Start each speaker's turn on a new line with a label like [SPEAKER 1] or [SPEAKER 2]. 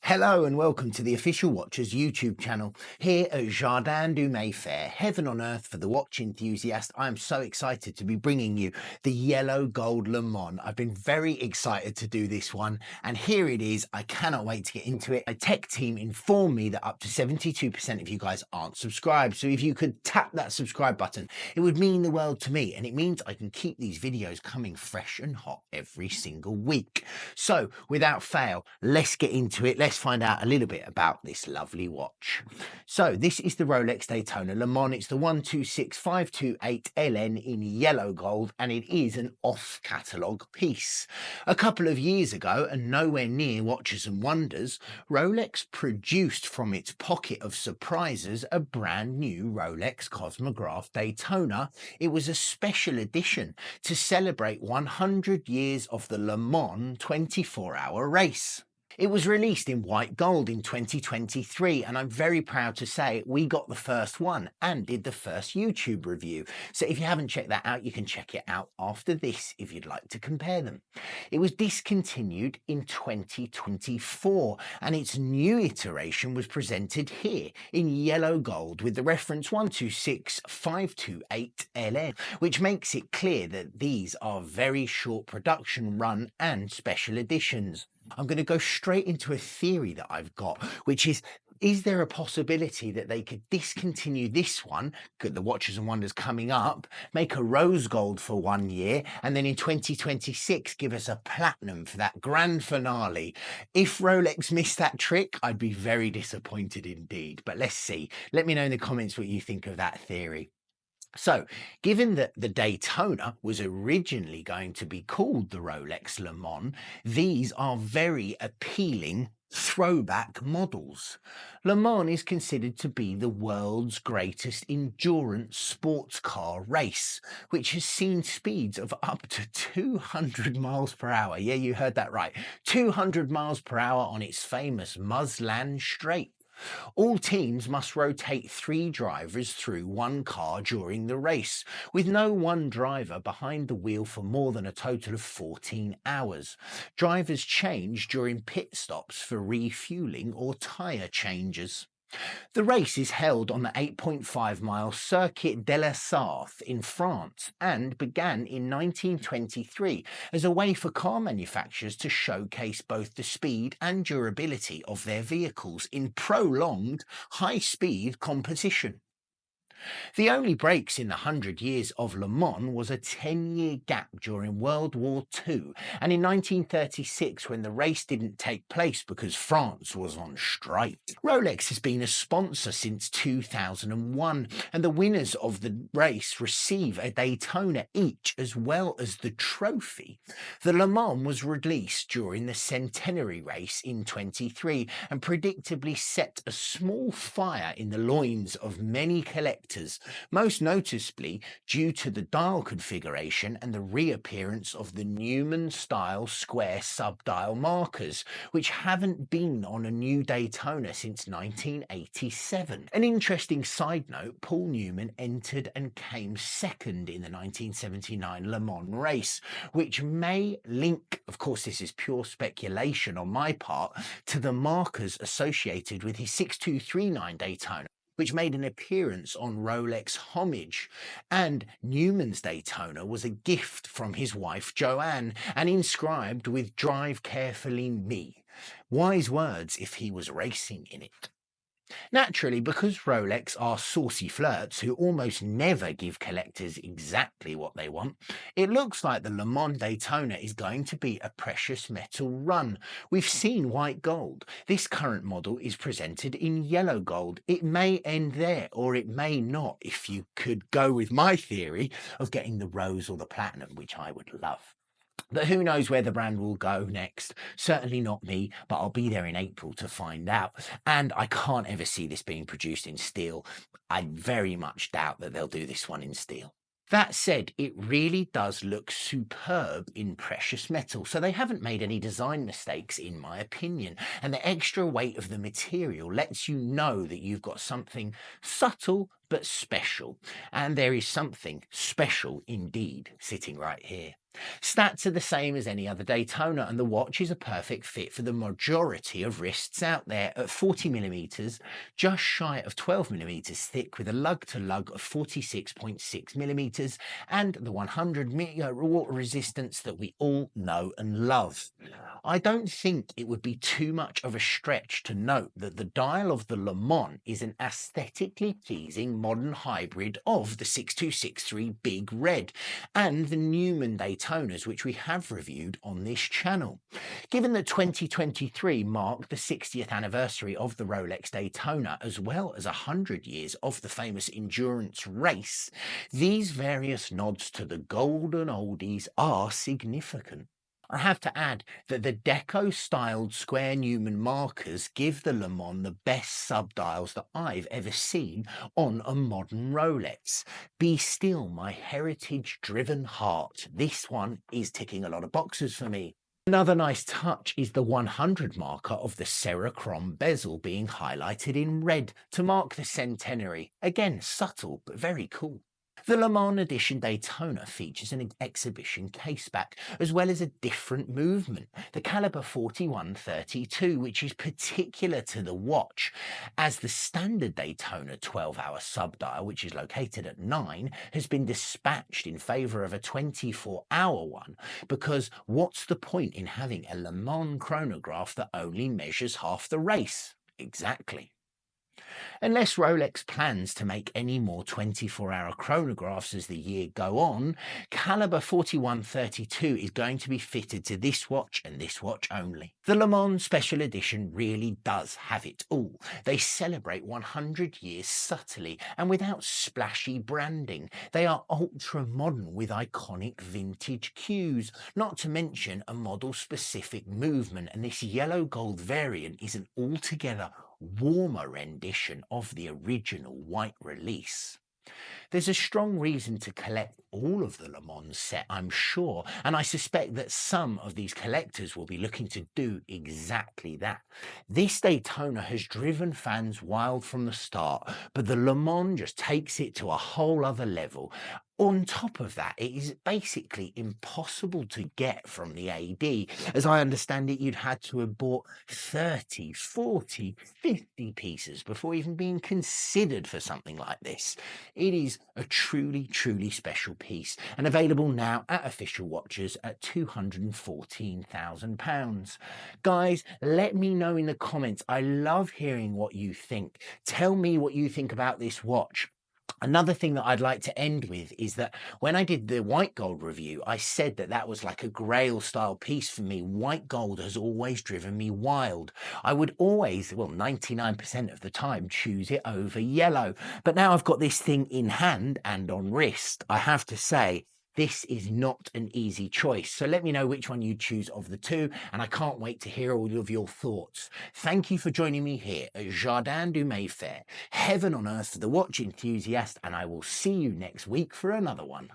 [SPEAKER 1] Hello and welcome to the Official Watchers YouTube channel here at Jardin du Mayfair, heaven on earth for the watch enthusiast. I am so excited to be bringing you the yellow gold Le Mans. I've been very excited to do this one and here it is. I cannot wait to get into it. A tech team informed me that up to 72% of you guys aren't subscribed. So if you could tap that subscribe button, it would mean the world to me and it means I can keep these videos coming fresh and hot every single week. So without fail, let's get into it. Let's find out a little bit about this lovely watch. So this is the Rolex Daytona Le Mans. It's the 126528 LN in yellow gold and it is an off-catalogue piece. A couple of years ago and nowhere near Watches and Wonders, Rolex produced from its pocket of surprises a brand new Rolex Cosmograph Daytona. It was a special edition to celebrate 100 years of the Le Mans 24-hour race. It was released in white gold in 2023 and I'm very proud to say we got the first one and did the first YouTube review. So if you haven't checked that out, you can check it out after this if you'd like to compare them. It was discontinued in 2024 and its new iteration was presented here in yellow gold with the reference 126528 LN, which makes it clear that these are very short production run and special editions. I'm going to go straight into a theory that I've got, which is there a possibility that they could discontinue this one, the Watches and Wonders coming up, make a rose gold for 1 year, and then in 2026 give us a platinum for that grand finale? If Rolex missed that trick, I'd be very disappointed indeed. But let's see. Let me know in the comments what you think of that theory. So, given that the Daytona was originally going to be called the Rolex Le Mans, these are very appealing throwback models. Le Mans is considered to be the world's greatest endurance sports car race, which has seen speeds of up to 200 miles per hour. Yeah, you heard that right. 200 miles per hour on its famous Muslan Straight. All teams must rotate 3 drivers through one car during the race, with no one driver behind the wheel for more than a total of 14 hours. Drivers change during pit stops for refueling or tyre changes. The race is held on the 8.5-mile Circuit de la Sarthe in France and began in 1923 as a way for car manufacturers to showcase both the speed and durability of their vehicles in prolonged high-speed competition. The only breaks in the 100 years of Le Mans was a 10-year gap during World War II and in 1936 when the race didn't take place because France was on strike. Rolex has been a sponsor since 2001 and the winners of the race receive a Daytona each as well as the trophy. The Le Mans was released during the centenary race in 23 and predictably set a small fire in the loins of many collectors, most noticeably due to the dial configuration and the reappearance of the Newman style square subdial markers, which haven't been on a new Daytona since 1987. An interesting side note, Paul Newman entered and came second in the 1979 Le Mans race, which may link, of course this is pure speculation on my part, to the markers associated with his 6239 Daytona, which made an appearance on Rolex Homage, and Newman's Daytona was a gift from his wife Joanne and inscribed with "Drive carefully, me." Wise words if he was racing in it. Naturally, because Rolex are saucy flirts who almost never give collectors exactly what they want, it looks like the Le Mans Daytona is going to be a precious metal run. We've seen white gold. This current model is presented in yellow gold. It may end there or it may not, if you could go with my theory of getting the rose or the platinum, which I would love. But who knows where the brand will go next? Certainly not me, but I'll be there in April to find out. And I can't ever see this being produced in steel. I very much doubt that they'll do this one in steel. That said, it really does look superb in precious metal, so they haven't made any design mistakes in my opinion, and the extra weight of the material lets you know that you've got something subtle but special. And there is something special indeed sitting right here. Stats are the same as any other Daytona, and the watch is a perfect fit for the majority of wrists out there at 40mm, just shy of 12mm thick, with a lug to lug of 46.6mm, and the 100 water resistance that we all know and love. I don't think it would be too much of a stretch to note that the dial of the Le Mans is an aesthetically pleasing modern hybrid of the 6263 Big Red and the Newman Daytonas, which we have reviewed on this channel. Given that 2023 marked the 60th anniversary of the Rolex Daytona, as well as 100 years of the famous endurance race, these various nods to the golden oldies are significant. I have to add that the deco-styled square Newman markers give the Le Mans the best subdials that I've ever seen on a modern Rolex. Be still, my heritage-driven heart. This one is ticking a lot of boxes for me. Another nice touch is the 100 marker of the Cerachrom bezel being highlighted in red to mark the centenary. Again, subtle, but very cool. The Le Mans Edition Daytona features an exhibition caseback, as well as a different movement, the caliber 4132, which is particular to the watch, as the standard Daytona 12-hour subdial, which is located at 9, has been dispatched in favour of a 24-hour one, because what's the point in having a Le Mans chronograph that only measures half the race? Exactly. Unless Rolex plans to make any more 24-hour chronographs as the year go on, caliber 4132 is going to be fitted to this watch and this watch only. The Le Mans Special Edition really does have it all. They celebrate 100 years subtly and without splashy branding. They are ultra-modern with iconic vintage cues, not to mention a model-specific movement, and this yellow-gold variant is an altogether warmer rendition of the original white release. There's a strong reason to collect all of the Le Mans set, I'm sure, and I suspect that some of these collectors will be looking to do exactly that. This Daytona has driven fans wild from the start, but the Le Mans just takes it to a whole other level. On top of that, it is basically impossible to get from the AD. As I understand it, you'd had to have bought 30, 40, 50 pieces before even being considered for something like this. It is a truly, truly special piece, and available now at official watches at £214,000. Guys, let me know in the comments. I love hearing what you think. Tell me what you think about this watch. Another thing that I'd like to end with is that when I did the white gold review, I said that that was like a grail style piece for me. White gold has always driven me wild. I would always, well, 99% of the time, choose it over yellow. But now I've got this thing in hand and on wrist, I have to say, this is not an easy choice. So let me know which one you choose of the two, and I can't wait to hear all of your thoughts. Thank you for joining me here at Jardin du Mayfair. Heaven on earth for the watch enthusiast, and I will see you next week for another one.